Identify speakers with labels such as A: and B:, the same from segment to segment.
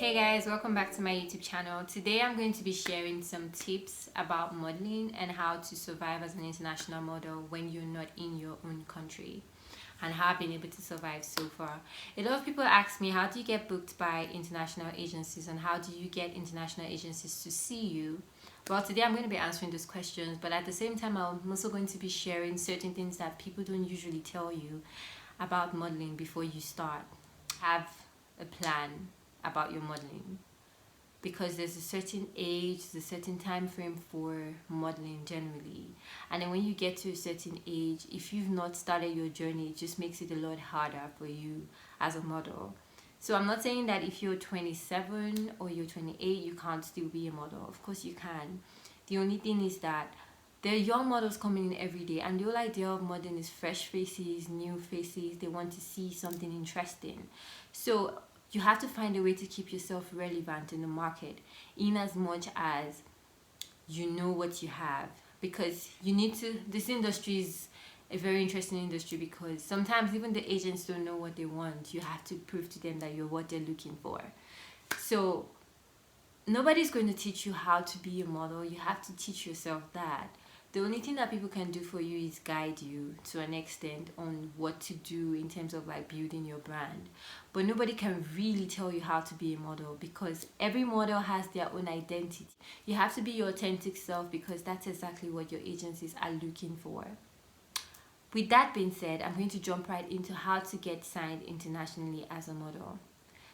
A: Hey guys, welcome back to my YouTube channel. Today I'm going to be sharing some tips about modeling and how to survive as an international model when you're not in your own country, and how I've been able to survive so far. A lot of people ask me, how do you get booked by international agencies and how do you get international agencies to see you? Well, today I'm going to be answering those questions, but at the same time I'm also going to be sharing certain things that people don't usually tell you about modeling before you start. Have a plan about your modeling, because there's a certain age, there's a certain time frame for modeling generally, and then when you get to a certain age, if you've not started your journey, it just makes it a lot harder for you as a model. So I'm not saying that if you're 27 or you're 28 you can't still be a model. Of course you can. The only thing is that there are young models coming in every day, and the whole idea of modeling is fresh faces, new faces. They want to see something interesting. So you have to find a way to keep yourself relevant in the market, in as much as you know what you have, because you need to. This industry is a very interesting industry because sometimes even the agents don't know what they want. You have to prove to them that you're what they're looking for. So nobody's going to teach you how to be a model. You have to teach yourself that. The only thing that people can do for you is guide you to an extent on what to do in terms of like building your brand. But nobody can really tell you how to be a model, because every model has their own identity. You have to be your authentic self, because that's exactly what your agencies are looking for. With that being said, I'm going to jump right into how to get signed internationally as a model.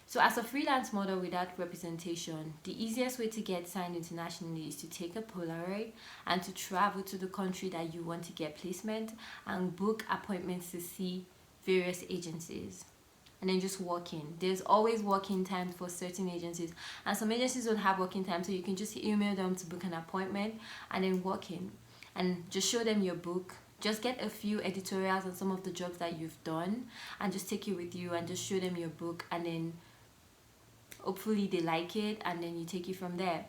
A: So as a freelance model without representation, the easiest way to get signed internationally is to take a Polaroid and to travel to the country that you want to get placement and book appointments to see various agencies. And then just walk in. There's always walk-in time for certain agencies, and some agencies don't have walk-in time, so you can just email them to book an appointment and then walk in and just show them your book. Just get a few editorials on some of the jobs that you've done and just take it with you and just show them your book, and then hopefully they like it, and then you take it from there.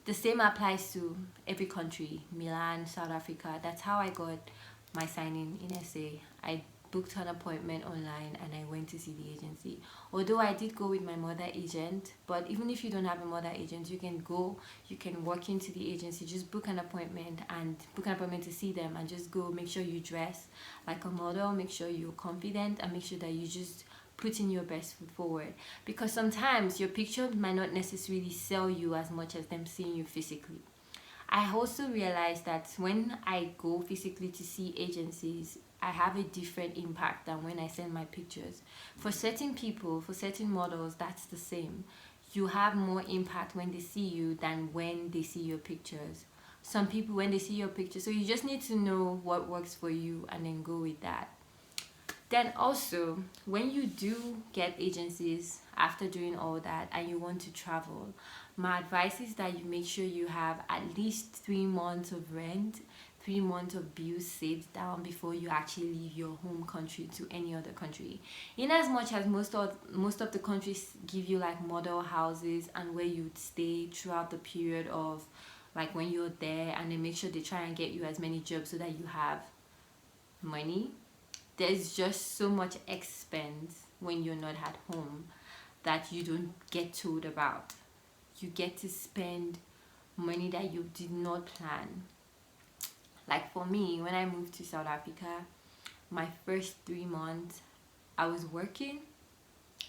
A: The same applies to every country. Milan, South Africa. That's how I got my signing in SA. I booked an appointment online and I went to see the agency. Although I did go with my mother agent, but even if you don't have a mother agent, you can go, you can walk into the agency, just book an appointment to see them, and just go. Make sure you dress like a model, make sure you're confident, and make sure that you just put in your best foot forward, because sometimes your picture might not necessarily sell you as much as them seeing you physically. I also realized that when I go physically to see agencies, I have a different impact than when I send my pictures. For certain people, for certain models, that's the same. You have more impact when they see you than when they see your pictures. Some people, when they see your picture, so you just need to know what works for you and then go with that. Then also, when you do get agencies after doing all that and you want to travel, my advice is that you make sure you have at least 3 months of rent, 3 months of bills saved down before you actually leave your home country to any other country. In as much as most of the countries give you like model houses and where you would stay throughout the period of like when you're there, and then make sure they try and get you as many jobs so that you have money. There's just so much expense when you're not at home that you don't get told about. You get to spend money that you did not plan. Like for me, when I moved to South Africa, my first 3 months I was working,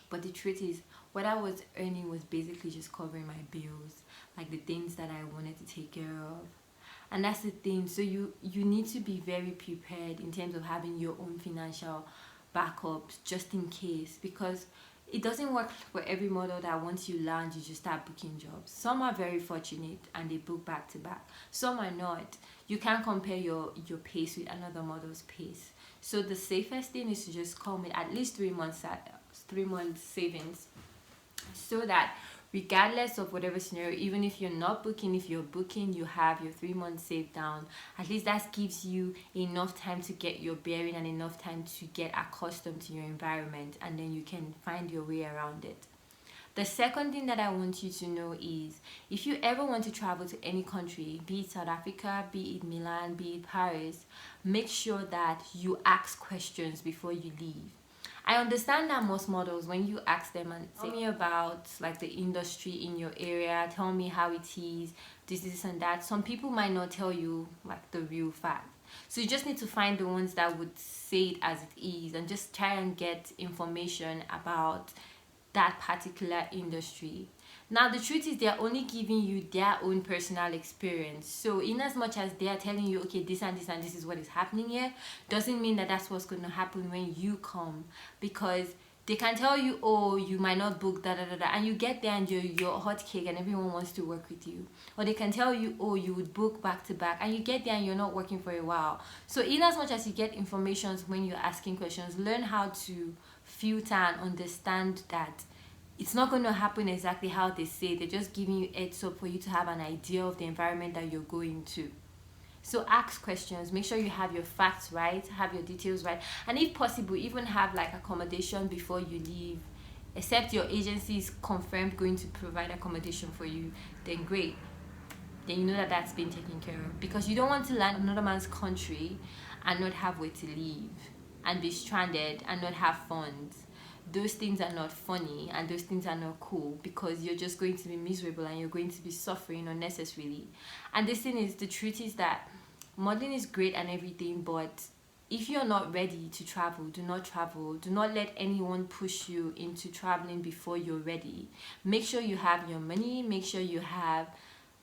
A: but the truth is what I was earning was basically just covering my bills, like the things that I wanted to take care of. And that's the thing. So you need to be very prepared in terms of having your own financial backups just in case, because it doesn't work for every model that once you land you just start booking jobs. Some are very fortunate and they book back to back, some are not. You can't compare your pace with another model's pace. So the safest thing is to just come with at least 3 months 3 months savings, so that regardless of whatever scenario, even if you're not booking, if you're booking, you have your 3 months saved down. At least that gives you enough time to get your bearing and enough time to get accustomed to your environment, and then you can find your way around it. The second thing that I want you to know is, if you ever want to travel to any country, be it South Africa, be it Milan, be it Paris, make sure that you ask questions before you leave. I understand that most models, when you ask them and tell me about like the industry in your area, tell me how it is, this and that, some people might not tell you like the real fact. So you just need to find the ones that would say it as it is and just try and get information about that particular industry. Now the truth is they're only giving you their own personal experience. So in as much as they are telling you, okay, this and this and this is what is happening here, doesn't mean that that's what's going to happen when you come. Because they can tell you, oh, you might not book da da da da, and you get there and you're a hot cake and everyone wants to work with you. Or they can tell you, oh, you would book back to back, and you get there and you're not working for a while. So in as much as you get information when you're asking questions, learn how to filter and understand that it's not going to happen exactly how they say. They're just giving you heads up for you to have an idea of the environment that you're going to. So ask questions, make sure you have your facts right, have your details right, and if possible, even have like accommodation before you leave. Except your agency is confirmed going to provide accommodation for you, then great. Then you know that that's been taken care of. Because you don't want to land another man's country and not have where to live, and be stranded and not have funds. Those things are not funny and those things are not cool, because you're just going to be miserable and you're going to be suffering unnecessarily. And this thing is, the truth is that modeling is great and everything, but if you're not ready to travel, do not travel. Do not let anyone push you into traveling before you're ready. Make sure you have your money, make sure you have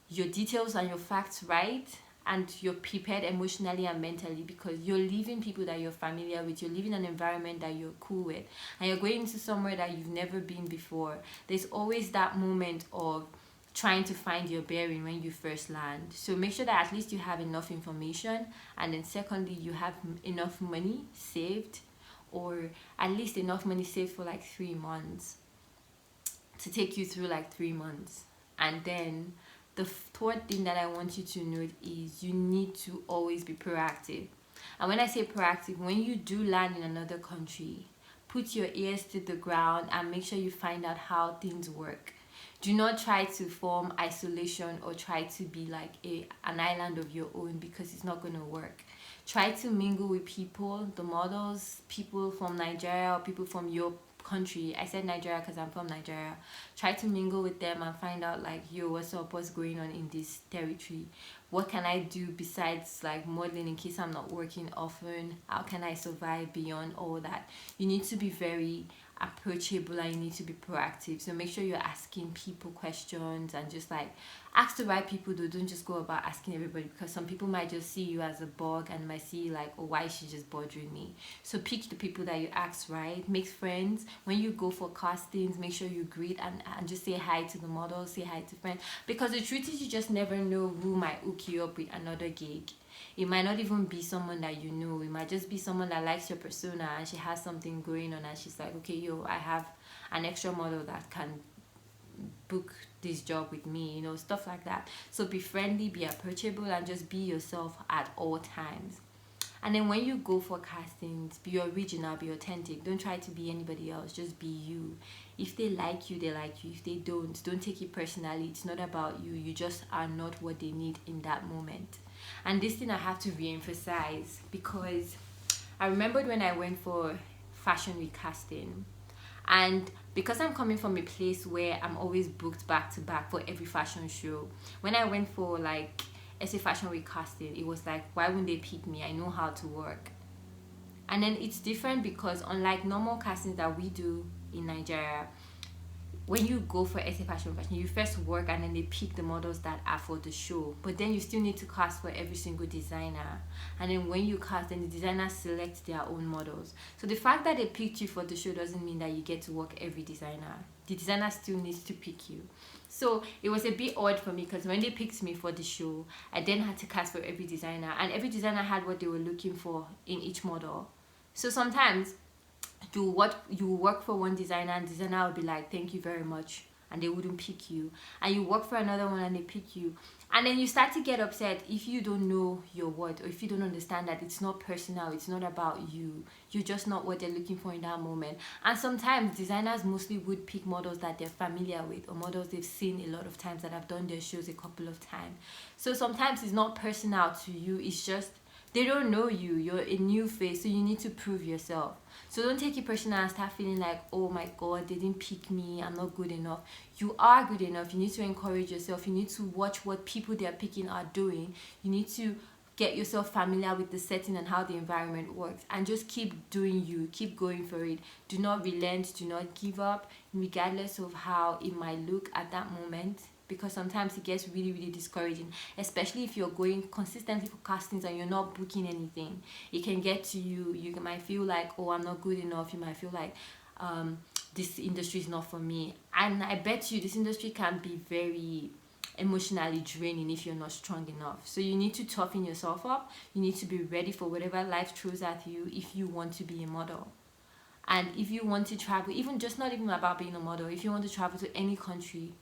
A: your details and your facts right, and you're prepared emotionally and mentally, because you're leaving people that you're familiar with, you're leaving an environment that you're cool with, and you're going to somewhere that you've never been before. There's always that moment of trying to find your bearing when you first land. So make sure that at least you have enough information, and then secondly, you have enough money saved, or at least enough money saved for like 3 months to take you through like 3 months. And then the third thing that I want you to note is you need to always be proactive. And when I say proactive, when you do land in another country, put your ears to the ground and make sure you find out how things work. Do not try to form isolation or try to be like an island of your own, because it's not going to work. Try to mingle with people, the models, people from Nigeria or people from your country. I said Nigeria because I'm from Nigeria. Try to mingle with them and find out like, yo, what's up, what's going on in this territory? What can I do besides like modeling in case I'm not working often? How can I survive beyond all that? You need to be very approachable and you need to be proactive. So make sure you're asking people questions and just like ask the right people though. Don't just go about asking everybody, because some people might just see you as a bug and might see like, oh, why is she just bothering me? So pick the people that you ask right, make friends. When you go for castings, make sure you greet and just say hi to the models, say hi to friends, because the truth is you just never know who might hook you up with another gig. It might not even be someone that you know. It might just be someone that likes your persona and she has something going on and she's like, okay, yo, I have an extra model that can book this job with me, you know, stuff like that. So be friendly, be approachable, and just be yourself at all times. And then when you go for castings, be original, be authentic. Don't try to be anybody else, just be you. If they like you, they like you. If they don't take it personally. It's not about you. You just are not what they need in that moment. And this thing I have to re-emphasize, because I remembered when I went for fashion week casting, and because I'm coming from a place where I'm always booked back to back for every fashion show, when I went for like SA Fashion Week casting, it was like, why wouldn't they pick me? I know how to work. And then it's different because unlike normal castings that we do in Nigeria, when you go for SA Fashion, you first work and then they pick the models that are for the show. But then you still need to cast for every single designer. And then when you cast, then the designers select their own models. So the fact that they picked you for the show doesn't mean that you get to work every designer. The designer still needs to pick you. So it was a bit odd for me, because when they picked me for the show, I then had to cast for every designer. And every designer had what they were looking for in each model. So sometimes you work for one designer and designer will be like, thank you very much, and they wouldn't pick you. And you work for another one and they pick you, and then you start to get upset if you don't know your worth, or if you don't understand that it's not personal, it's not about you, you're just not what they're looking for in that moment. And sometimes designers mostly would pick models that they're familiar with, or models they've seen a lot of times, that have done their shows a couple of times. So sometimes it's not personal to you, it's just They don't know you. You're a new face, so you need to prove yourself. So don't take it personal and start feeling like, oh my god, they didn't pick me, I'm not good enough. You are good enough. You need to encourage yourself. You need to watch what people they're picking are doing. You need to get yourself familiar with the setting and how the environment works, and just keep doing you, keep going for it. Do not relent, do not give up, regardless of how it might look at that moment, because sometimes it gets really really discouraging, especially if you're going consistently for castings and you're not booking anything. It can get to you. You might feel like, oh, I'm not good enough. You might feel like this industry is not for me, and I bet you this industry can be very emotionally draining if you're not strong enough. So you need to toughen yourself up. You need to be ready for whatever life throws at you if you want to be a model. And if you want to travel, even just not even about being a model, if you want to travel to any country,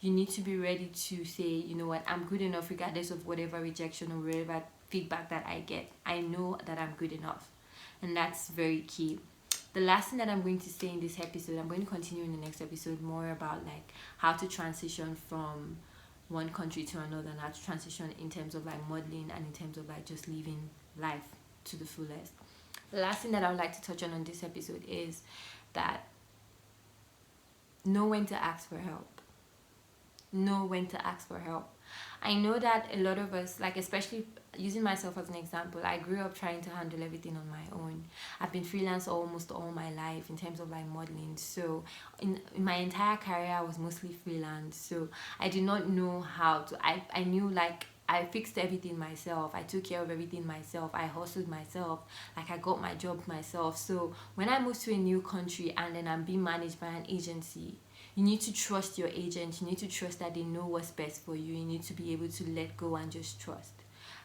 A: you need to be ready to say, you know what, I'm good enough regardless of whatever rejection or whatever feedback that I get. I know that I'm good enough. And that's very key. The last thing that I'm going to say in this episode, I'm going to continue in the next episode more about like how to transition from one country to another, and how to transition in terms of like modeling and in terms of like just living life to the fullest. The last thing that I would like to touch on this episode is that know when to ask for help. Know when to ask for help. I know that a lot of us, like especially using myself as an example, I grew up trying to handle everything on my own. I've been freelance almost all my life in terms of like modeling. So in my entire career, I was mostly freelance. So I did not know how to, I knew like I fixed everything myself. I took care of everything myself. I hustled myself. Like I got my job myself. So when I moved to a new country and then I'm being managed by an agency, you need to trust your agent. You need to trust that they know what's best for you. You need to be able to let go and just trust.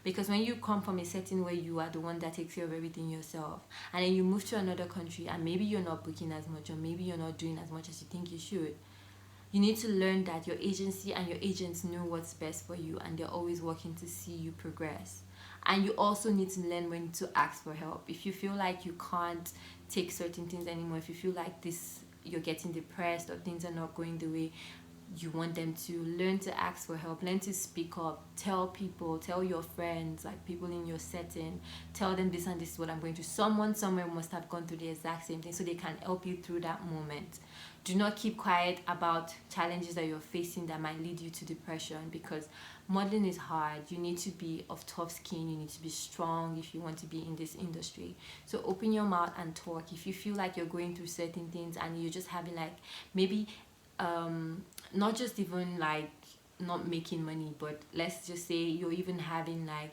A: Because when you come from a setting where you are the one that takes care of everything yourself, and then you move to another country and maybe you're not booking as much, or maybe you're not doing as much as you think you should, you need to learn that your agency and your agents know what's best for you, and they're always working to see you progress. And you also need to learn when to ask for help. If you feel like you can't take certain things anymore, if you feel like this, you're getting depressed or things are not going the way you want them to, learn to ask for help, learn to speak up, tell people, tell your friends, like people in your setting, tell them this and this is what I'm going through. Someone somewhere must have gone through the exact same thing, so they can help you through that moment. Do not keep quiet about challenges that you're facing that might lead you to depression, because modeling is hard. You need to be of tough skin. You need to be strong if you want to be in this industry. So open your mouth and talk. If you feel like you're going through certain things and you're just having like maybe not just even like not making money, but let's just say you're even having like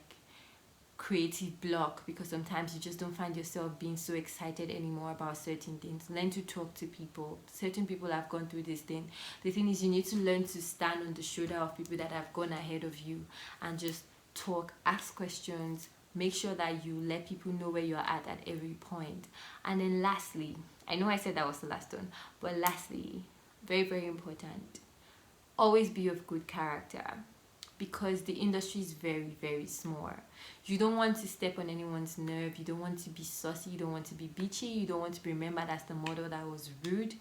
A: creative block because sometimes you just don't find yourself being so excited anymore about certain things, learn to talk to people. Certain people have gone through this thing. The thing is, you need to learn to stand on the shoulder of people that have gone ahead of you and just talk, ask questions, make sure that you let people know where you're at every point. And then lastly, I know I said that was the last one, but lastly, very very important, always be of good character, because the industry is very very small. You don't want to step on anyone's nerve. You don't want to be saucy. You don't want to be bitchy. You don't want to be remembered as the model that was rude.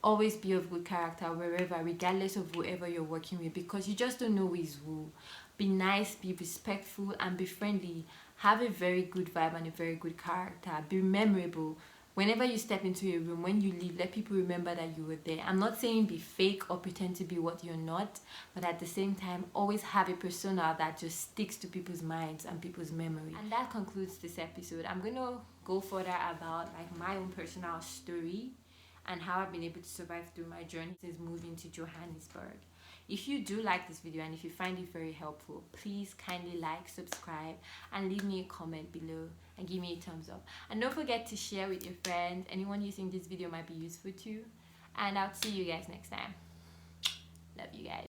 A: Always be of good character wherever, regardless of whoever you're working with, because you just don't know who is who. Be nice, be respectful, and be friendly. Have a very good vibe and a very good character. Be memorable. Whenever you step into a room, when you leave, let people remember that you were there. I'm not saying be fake or pretend to be what you're not, but at the same time, always have a persona that just sticks to people's minds and people's memory. And that concludes this episode. I'm going to go further about like my own personal story and how I've been able to survive through my journey since moving to Johannesburg. If you do like this video and if you find it very helpful, please kindly like, subscribe, and leave me a comment below and give me a thumbs up. And don't forget to share with your friends, anyone you think this video might be useful to. And I'll see you guys next time. Love you guys.